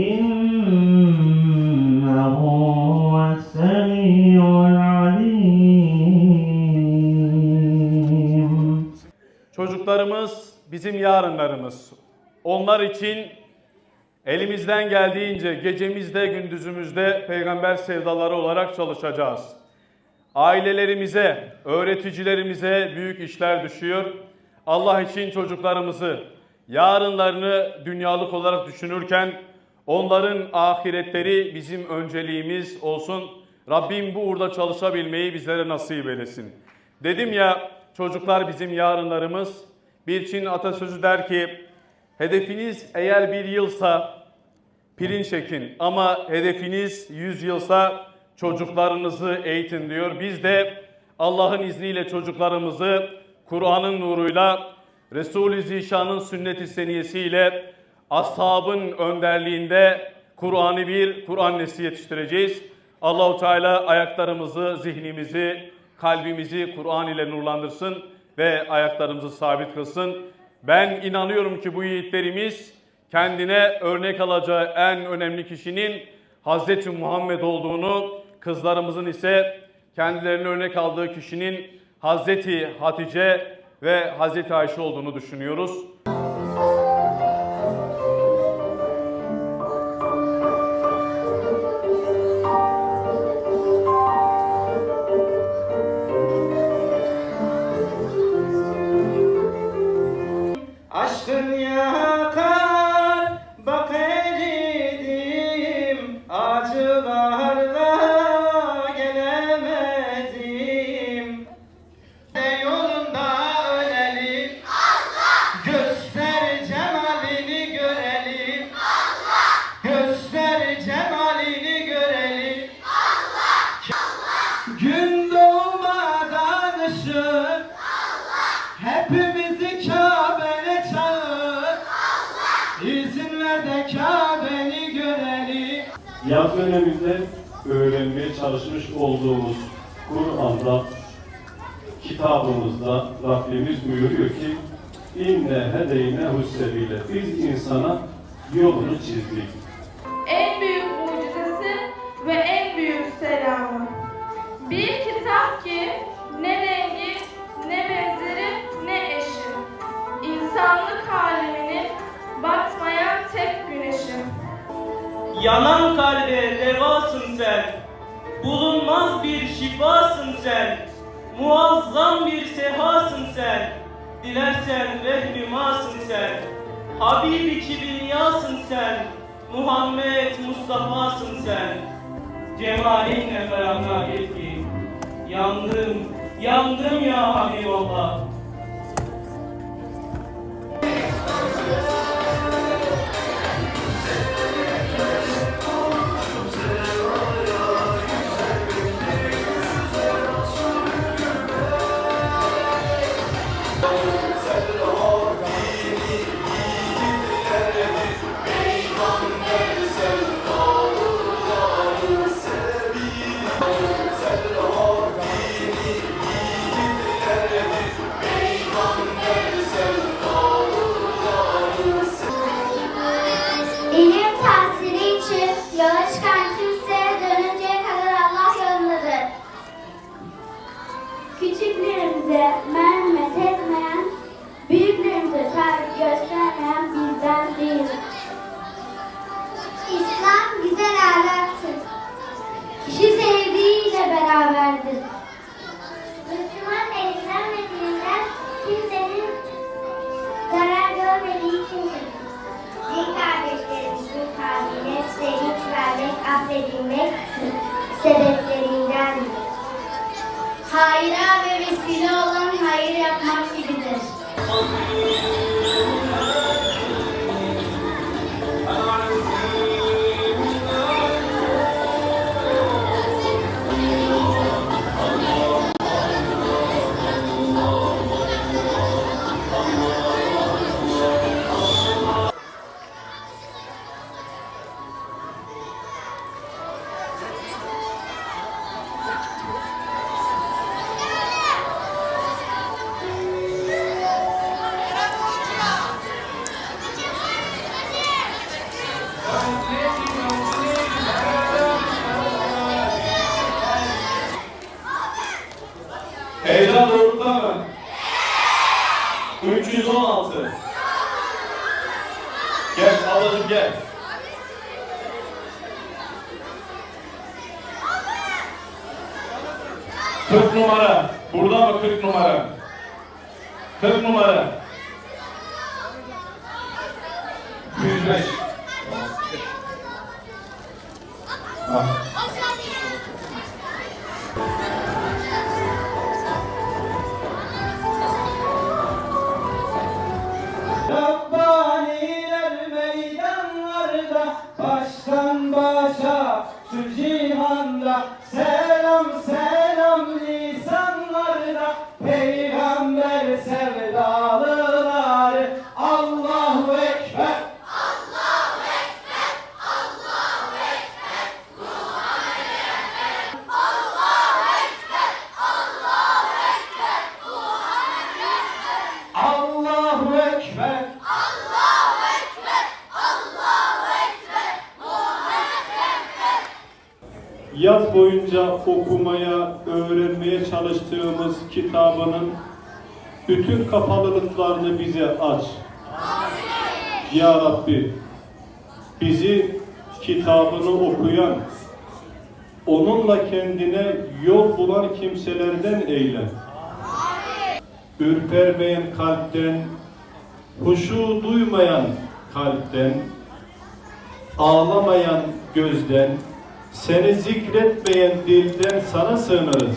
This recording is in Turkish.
إنه هو السميع العليم. Çocuklarımız bizim yarınlarımız. Onlar için elimizden geldiğince gecemizde gündüzümüzde peygamber sevdaları olarak çalışacağız. Ailelerimize, öğreticilerimize büyük işler düşüyor. Allah için çocuklarımızı, yarınlarını dünyalık olarak düşünürken onların ahiretleri bizim önceliğimiz olsun. Rabbim bu uğurda çalışabilmeyi bizlere nasip eylesin. Dedim ya, çocuklar bizim yarınlarımız. Bir Çin atasözü der ki, hedefiniz eğer bir yılsa pirinç ekin ama hedefiniz 100 yılsa çocuklarınızı eğitin diyor. Biz de Allah'ın izniyle çocuklarımızı Kur'an'ın nuruyla, Resul-i Zişan'ın sünnet-i seniyesiyle, ashabın önderliğinde Kur'an'ı bir Kur'an nesli yetiştireceğiz. Allah-u Teala ayaklarımızı, zihnimizi, kalbimizi Kur'an ile nurlandırsın ve ayaklarımızı sabit kılsın. Ben inanıyorum ki bu yiğitlerimiz kendine örnek alacağı en önemli kişinin Hazreti Muhammed olduğunu, kızlarımızın ise kendilerine örnek aldığı kişinin Hazreti Hatice ve Hazreti Ayşe olduğunu düşünüyoruz. Aşkın yakar, bak eridim, acılarla gelemedim. Yolunda ölelim, Allah! Göster cemalini görelim, Allah! Göster cemalini görelim, Allah! Gün doğmadan ışık, Allah! Hepimizi Kabe'ye çağır, Allah! İzin ver de Kabe'ni görelim. Yaz döneminde öğrenmeye çalışmış olduğumuz Kur'an'da, kitabımızda Rabbimiz buyuruyor ki İnne hedeyne hussebile. Biz insana yolunu çizdik. En büyük mucizesi ve en büyük selamı. Bir kitap ki ne rengi, ne benzeri, ne eşi. İnsanlık aleminin batmayan tek güneşi. Yanan kalbe devasın sen, bulunmaz bir şifasın sen, muazzam bir sehasın sen, dilersen rehnumasın sen, Habibi kibriyasın sen, Muhammed Mustafa'sın sen. Cemalinle ferahlığa etki, yandım, yandım ya Habiballah. İlim tahsili için yola çıkan kimse dönünceye kadar Allah yolundadır. Küçüklerimize merhamet etmeyen, büyüklerimize saygı göstermeyen bizden değil. İslam güzel ahlaktır. Kişi sevdiğiyle beraberdir. Müslüman elinden ve dilinden kimsenin zarar görmediği içindir. Din kardeşlerimizin kalbine sevinç vermek, affedilmek sebeplerindendir. Hayra ve vesile olan hayır yapmak gibidir. Ablacığım gel. Kırk numara. Burada mı 40 numara? 40 numara. 105. Ah. Rabbaniler meydanlarda, baştan başa şu cihanda, selam selam lisanlarda, peygamber sevdalıları, Allahu Ekber. Allahu Ekber, Allahu Ekber, Muhammed Ekber. Allahu Ekber, Allahu Ekber, Muhammed Ekber. Allahu Ekber. Yaz boyunca okumaya, öğrenmeye çalıştığımız kitabının bütün kapalılıklarını bize aç. Ya Rabbi, bizi kitabını okuyan, onunla kendine yol bulan kimselerden eyle. Ürpermeyen kalpten, huşu duymayan kalpten, ağlamayan gözden, seni zikretmeyen dilden sana sığınırız.